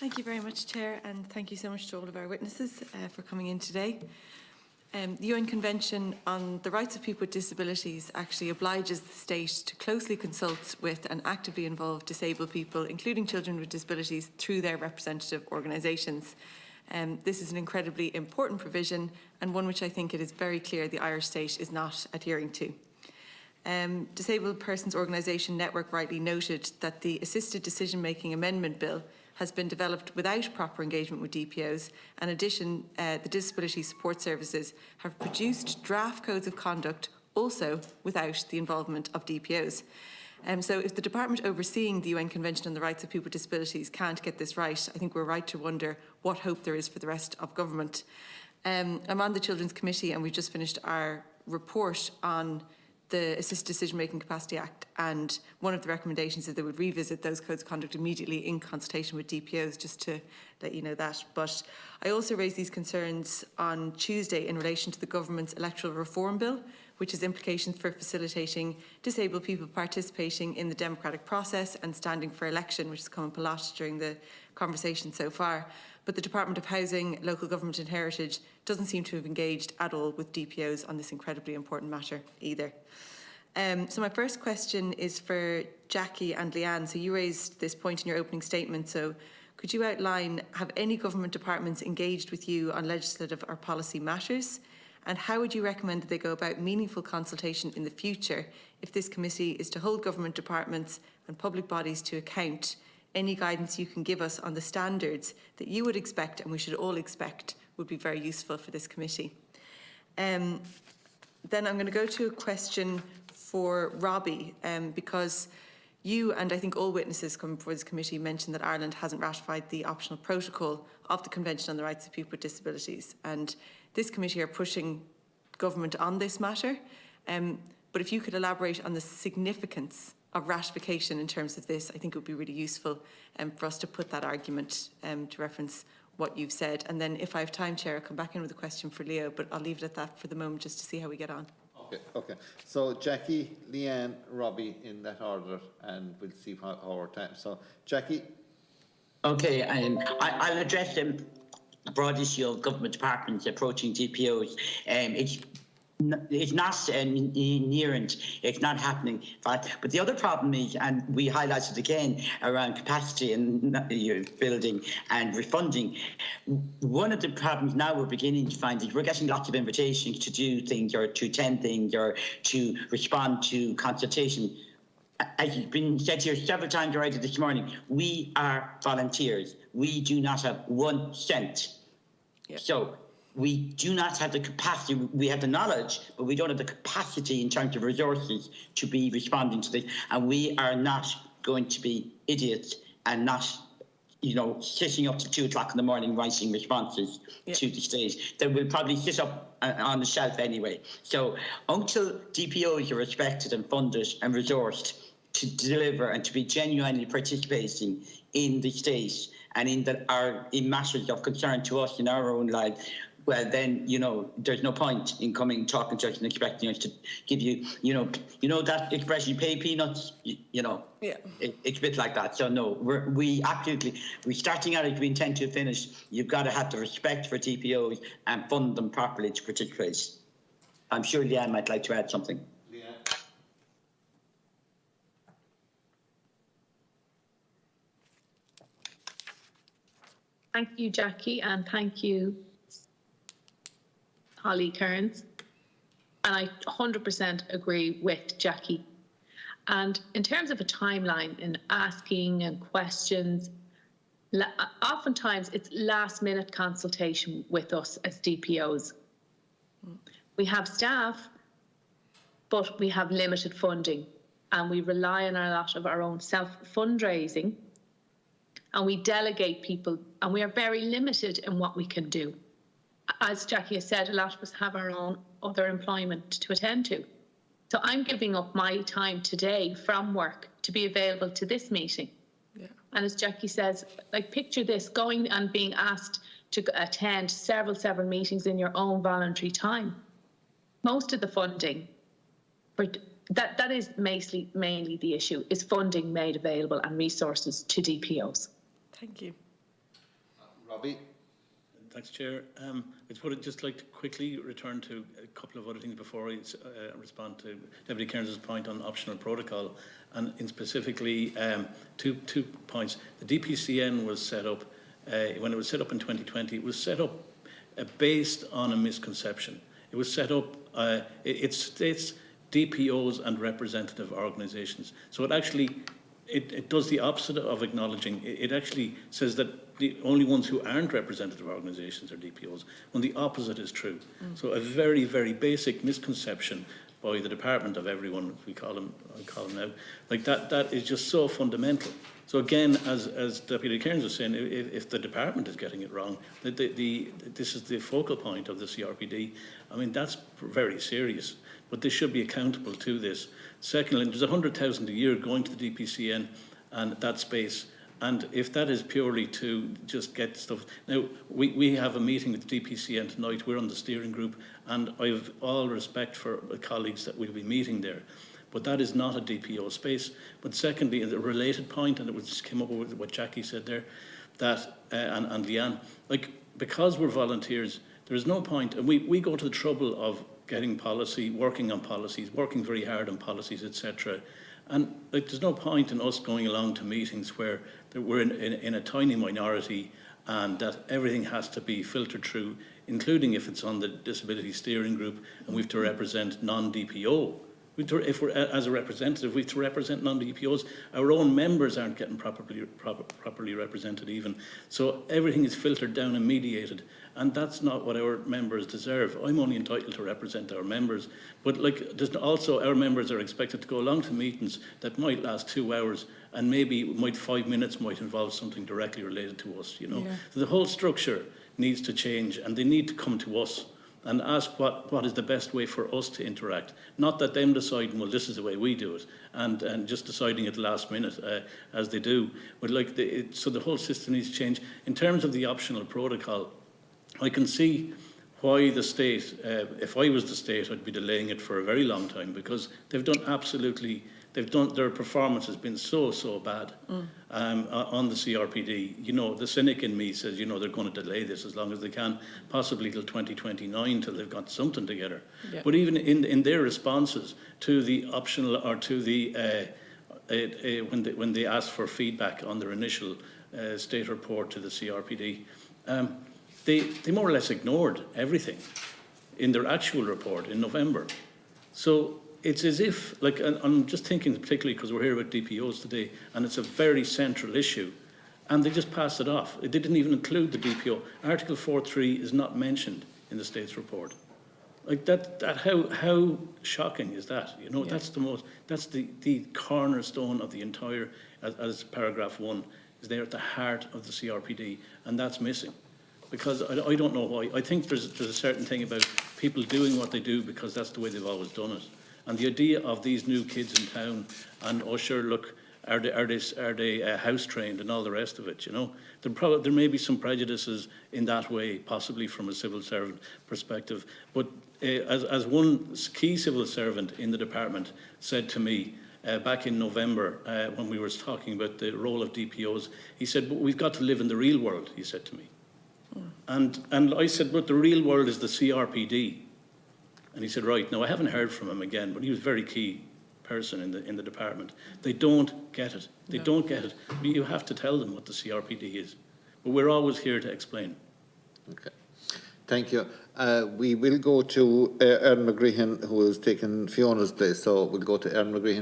Thank you very much, Chair, and thank you so much to all of our witnesses for coming in today. The UN Convention on the Rights of People with Disabilities actually obliges the state to closely consult with and actively involve disabled people, including children with disabilities, through their representative organisations. This is an incredibly important provision and one which I think it is very clear the Irish state is not adhering to. Disabled Persons Organisation Network rightly noted that the Assisted Decision Making Amendment Bill has been developed without proper engagement with DPOs. In addition, the Disability Support Services have produced draft codes of conduct also without the involvement of DPOs. So if the department overseeing the UN Convention on the Rights of People with Disabilities can't get this right, I think we're right to wonder what hope there is for the rest of government. I'm on the Children's Committee and we've just finished our report on the Assisted Decision Making Capacity Act, and one of the recommendations is they would revisit those codes of conduct immediately in consultation with DPOs, just to let you know that. But I also raised these concerns on Tuesday in relation to the government's electoral reform bill, which has implications for facilitating disabled people participating in the democratic process and standing for election, which has come up a lot during the conversation so far. But the Department of Housing, Local Government and Heritage doesn't seem to have engaged at all with DPOs on this incredibly important matter either. So my first question is for Jackie and Leanne. So you raised this point in your opening statement. So could you outline, have any government departments engaged with you on legislative or policy matters? And how would you recommend that they go about meaningful consultation in the future if this committee is to hold government departments and public bodies to account? Any guidance you can give us on the standards that you would expect and we should all expect would be very useful for this committee. Then I'm going to go to a question for Robbie, because you and I think all witnesses coming before this committee mentioned that Ireland hasn't ratified the optional protocol of the Convention on the Rights of People with Disabilities, and this committee are pushing government on this matter. But if you could elaborate on the significance of ratification in terms of this, I think it would be really useful for us to put that argument to reference what you've said. And then if I have time, Chair, I'll come back in with a question for Leo, but I'll leave it at that for the moment just to see how we get on. Okay. So Jackie, Leanne, Robbie in that order, and we'll see how our time. So Jackie. Okay, I'll address the broad issue of government departments approaching DPOs. It's not inherent, it's not happening. But the other problem is, and we highlighted again around capacity and building and refunding, one of the problems now we're beginning to find is we're getting lots of invitations to do things or to attend things or to respond to consultation. As has been said here several times already this morning, we are volunteers. We do not have 1 cent. Yep. So we do not have the capacity. We have the knowledge, but we don't have the capacity in terms of resources to be responding to this. And we are not going to be idiots and not, sitting up to 2 o'clock in the morning writing responses to the state. They will probably sit up on the shelf anyway. So until DPOs are respected and funded and resourced to deliver and to be genuinely participating in the state and in matters of concern to us in our own lives, well, then, there's no point in coming, talking to us and expecting us to give you, that expression, pay peanuts, it's a bit like that. So no, we're starting out as we intend to finish. You've got to have the respect for DPOs and fund them properly to participate. I'm sure Leanne might like to add something. Thank you, Jackie, and thank you, Holly Kearns. And I 100% agree with Jackie. And in terms of a timeline in asking and questions, oftentimes it's last-minute consultation with us as DPOs. We have staff, but we have limited funding, and we rely on a lot of our own self-fundraising, and we delegate people, and we are very limited in what we can do. As Jackie has said, a lot of us have our own other employment to attend to. So I'm giving up my time today from work to be available to this meeting. Yeah. And as Jackie says, picture this, going and being asked to attend several meetings in your own voluntary time. Most of the funding, that is mainly the issue, is funding made available and resources to DPOs. Thank you. Robbie? Thanks, Chair. I would just like to quickly return to a couple of other things before I respond to Deputy Cairns' point on optional protocol, and in specifically two points. The DPCN was set up, when it was set up in 2020, it was set up based on a misconception. It was set up, it states DPOs and representative organisations. So it actually, it does the opposite of acknowledging. It actually says that the only ones who aren't representative organisations are DPOs, when the opposite is true. So a very, very basic misconception by the department of everyone, I call them now, like that is just so fundamental. So again, as Deputy Cairns was saying, if the department is getting it wrong, this is the focal point of the CRPD. I mean, that's very serious, but they should be accountable to this. Secondly, there's 100,000 a year going to the DPCN and that space. And if that is purely to just get stuff, now we have a meeting with the DPCN tonight, we're on the steering group, and I have all respect for the colleagues that will be meeting there. But that is not a DPO space. But secondly, the related point, and it just came up with what Jackie said there, that, and Leanne, like, because we're volunteers, there is no point, and we go to the trouble of getting policy, working on policies, working very hard on policies, etc. And like, there's no point in us going along to meetings where we're in a tiny minority and that everything has to be filtered through, including if it's on the disability steering group and we have to represent non-DPO. If we're as a representative, we have to represent non-DPOs. Our own members aren't getting properly represented even. So everything is filtered down and mediated, and that's not what our members deserve. I'm only entitled to represent our members, but like, there's also our members are expected to go along to meetings that might last 2 hours, and maybe 5 minutes might involve something directly related to us. You know, so the whole structure needs to change, and they need to come to us and ask what is the best way for us to interact. Not that them deciding, well, this is the way we do it, and just deciding at the last minute, as they do. But like, so the whole system needs to change. In terms of the optional protocol, I can see why the state, if I was the state, I'd be delaying it for a very long time, because they've done absolutely, their performance has been so bad on the CRPD. You know, the cynic in me says, you know, they're going to delay this as long as they can, possibly till 2029, till they've got something together. Yeah. But even in their responses to the optional, or to the when they asked for feedback on their initial state report to the CRPD, they more or less ignored everything in their actual report in November. So it's as if, like, I'm just thinking particularly because we're here about DPOs today, and it's a very central issue, and they just passed it off. They didn't even include the DPO. Article 4.3 is not mentioned in the state's report. Like how shocking is that? You know, that's the cornerstone of the entire, as paragraph 1 is there at the heart of the CRPD, and that's missing. Because I don't know why. I think there's a certain thing about people doing what they do because that's the way they've always done it. And the idea of these new kids in town, and oh sure, look, are they house trained and all the rest of it? You know, there may be some prejudices in that way, possibly from a civil servant perspective. But as one key civil servant in the department said to me back in November when we were talking about the role of DPOs, he said, "But we've got to live in the real world," he said to me. And I said, "But the real world is the CRPD." And he said, "Right." Now, I haven't heard from him again, but he was a very key person in the department. They don't get it. They don't get it. You have to tell them what the CRPD is. But we're always here to explain. Okay. Thank you. We will go to Erin McGreehan, who has taken Fiona's place. So we'll go to Erin McGreehan.